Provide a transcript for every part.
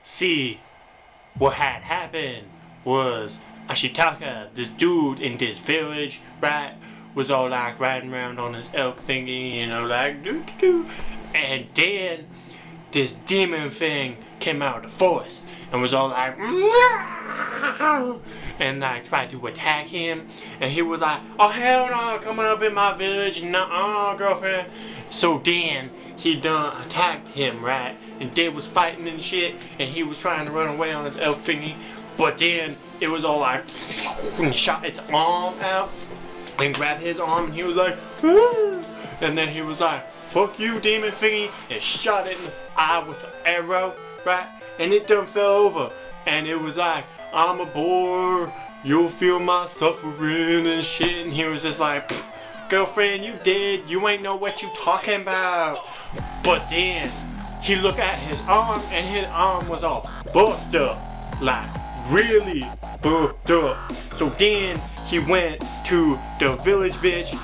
See, what had happened was Ashitaka, this dude in this village, right, was all like riding around on his elk thingy, you know, like doo doo doo. And then this demon thing came out of the forest and was all like and like tried to attack him, and he was like, oh hell no, coming up in my village, nuh-uh girlfriend. So then he done attacked him, right, and they was fighting and shit, and he was trying to run away on his elk thingy, but then it was all like and shot its arm out and grabbed his arm, and he was like ah! And then he was like, fuck you demon thingy, and shot it in the eye with an arrow, right, and it done fell over, and it was like, I'm a boar, you'll feel my suffering and shit, and he was just like, girlfriend, you dead, you ain't know what you talking about. But then he looked at his arm, and his arm was all fucked up, like really fucked up. So then he went to the village bitch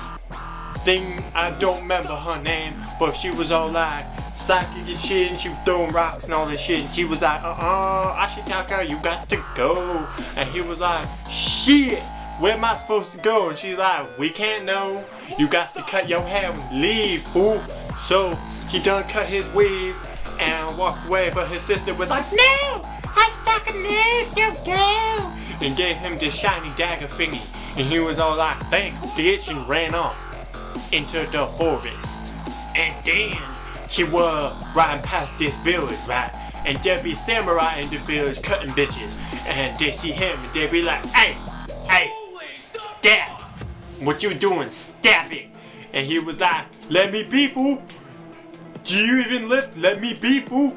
thing, I don't remember her name, but she was all like psychic and shit, and she was throwing rocks and all this shit, and she was like, Ashitaka, you got to go. And he was like, shit, where am I supposed to go? And she's like, we can't know, you got to cut your hair and leave, fool. So he done cut his weave and walked away, but his sister was like, no, Ashitaka, no, don't go, and gave him this shiny dagger thingy, and he was all like, thanks bitch, and ran off into the forest. And then he was riding past this village, right, and there be samurai in the village cutting bitches, and they see him and they be like, hey, stab, what you doing, stab it. And he was like, let me be, fool, do you even lift, let me be, fool.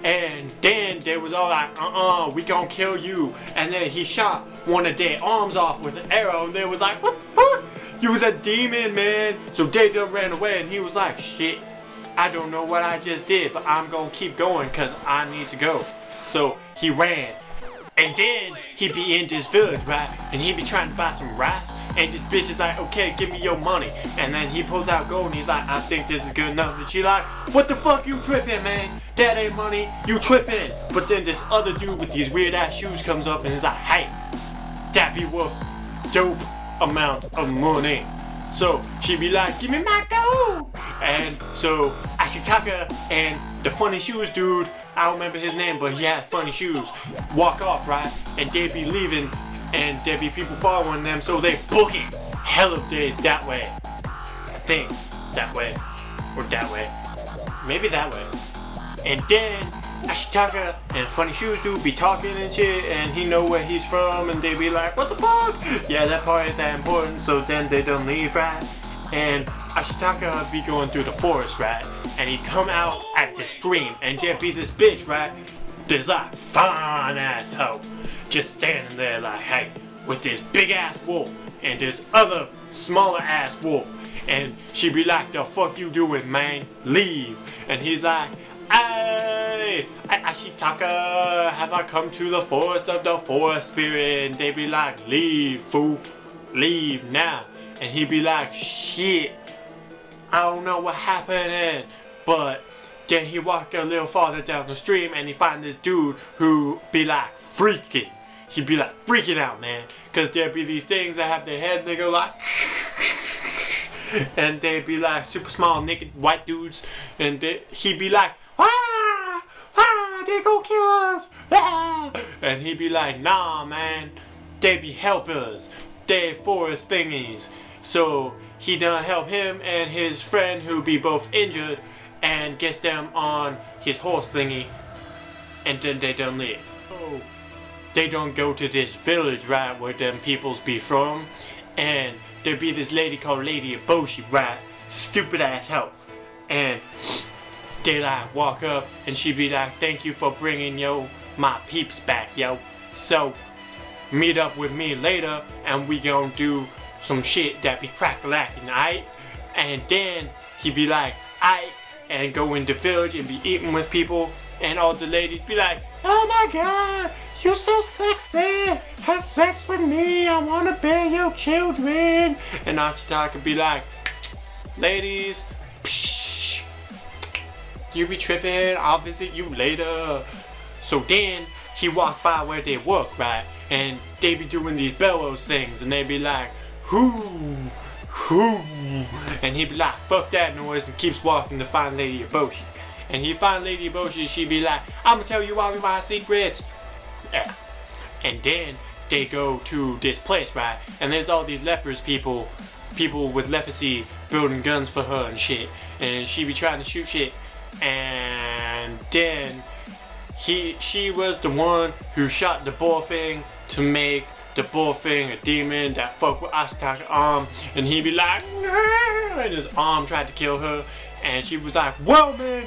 And then they was all like, we gonna kill you. And then he shot one of their arms off with an arrow, and they was like, what the fuck? You was a demon, man. So they done ran away, and he was like, shit, I don't know what I just did, but I'm gonna keep going because I need to go. So he ran. And then he be in this village, right? And he be trying to buy some rice. And this bitch is like, okay, give me your money. And then he pulls out gold and he's like, I think this is good enough. And she like, what the fuck you tripping, man? That ain't money, you tripping. But then this other dude with these weird ass shoes comes up and he's like, hey, that be worth dope amount of money. So she be like, give me my gold. And so Ashitaka and the funny shoes dude, I don't remember his name, but he had funny shoes, walk off, right? And they be leaving, and there be people following them, so they booking hell of days that way. I think that way, or that way, maybe that way. And then Ashitaka and funny shoes dude be talking and shit, and he know where he's from, and they be like, what the fuck? Yeah, that part ain't that important. So then they don't leave, right? And Ashitaka be going through the forest, right? And he come out at the stream, and there be this bitch, right? This like fine ass hoe just standing there like, hey, with this big ass wolf and this other smaller ass wolf, and she be like, the fuck you doing, man? Leave. And he's like, hey, Ashitaka, have I come to the forest of the forest spirit? And they be like, leave, fool, leave now. And he be like, shit, I don't know what happened. But then he walked a little farther down the stream and he find this dude who be like freaking. He be like freaking out, man. Cause there be these things that have their head and they go like and they be like super small naked white dudes, and he be like, they gon' kill us, and he be like, nah man, they be helpers, they forest thingies. So he done help him and his friend who be both injured, and gets them on his horse thingy, and then they done leave. So they don't go to this village, right, where them peoples be from, and there be this lady called Lady Eboshi, right, stupid ass help, and they like walk up and she be like, thank you for bringing my peeps back, yo, so meet up with me later and we gonna do some shit that be crack-a-lackin', aight? And then he be like, aight, and go in the village and be eating with people, and all the ladies be like, oh my god, you're so sexy, have sex with me, I wanna bear your children. And Ashitaka be like, ladies, psh, you be tripping, I'll visit you later. So then he walked by where they work, right? And they be doing these bellows things, and they be like, whoo, whoo, and he be like, fuck that noise, and keeps walking to find Lady Eboshi. And he find Lady Eboshi, she be like, I'ma tell you all my secrets. Yeah. And then they go to this place, right? And there's all these lepers people with leprosy building guns for her and shit. And she be trying to shoot shit. And then she was the one who shot the bull thing to make the bull thing a demon that fuck with Ashitaka's arm. And he be like, no! And his arm tried to kill her. And she was like, well man,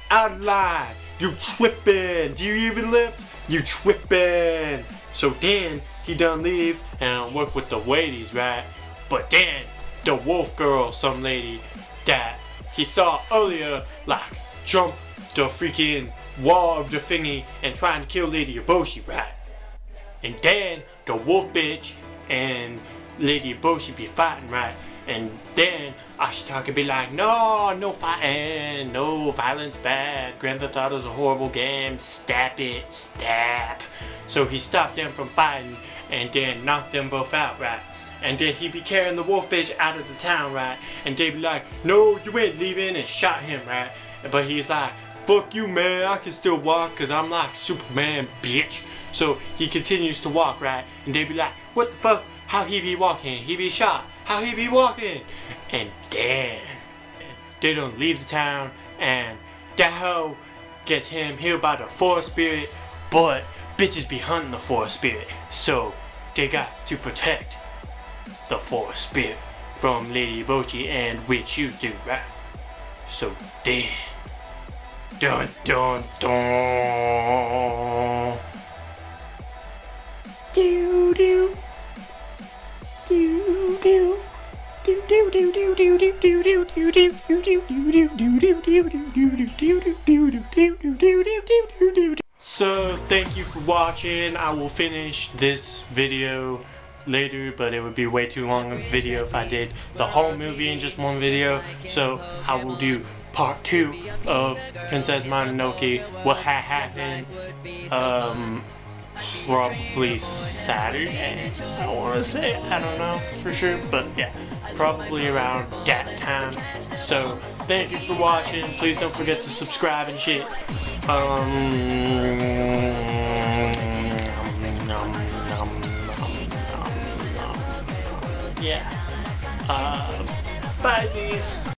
out of line. You tripping. Do you even lift? You tripping. So then he done leave and work with the ladies, right? But then the wolf girl, some lady that he saw earlier, like jump the freaking wall of the thingy and trying to kill Lady Eboshi, right? And then the wolf bitch and Lady Eboshi be fighting, right? And then Ashitaka be like, no fighting, no violence bad, Grand Theft Auto is a horrible game, stab it, stab. So he stopped them from fighting and then knocked them both out, right? And then he be carrying the wolf bitch out of the town, right? And they be like, no, you ain't leaving, and shot him, right? But he's like, fuck you, man, I can still walk because I'm like Superman, bitch. So he continues to walk, right? And they be like, what the fuck? How he be walking? He be shot. How he be walking? And then they don't leave the town, and that hoe gets him healed by the forest spirit, but bitches be hunting the forest spirit. So they got to protect the forest spirit from Lady Eboshi and weird shoes dude, right? So then dun dun dun do do do do do do do do do do do do do do do. So thank you for watching. I will finish this video later, but it would be way too long of a video if I did the whole movie in just one video. So I will do part 2 of Princess Mononoke, what had happened, probably Saturday, I want to say, I don't know for sure, but yeah, probably around that time. So thank you for watching. Please don't forget to subscribe and shit. Yeah. Bye, Z's.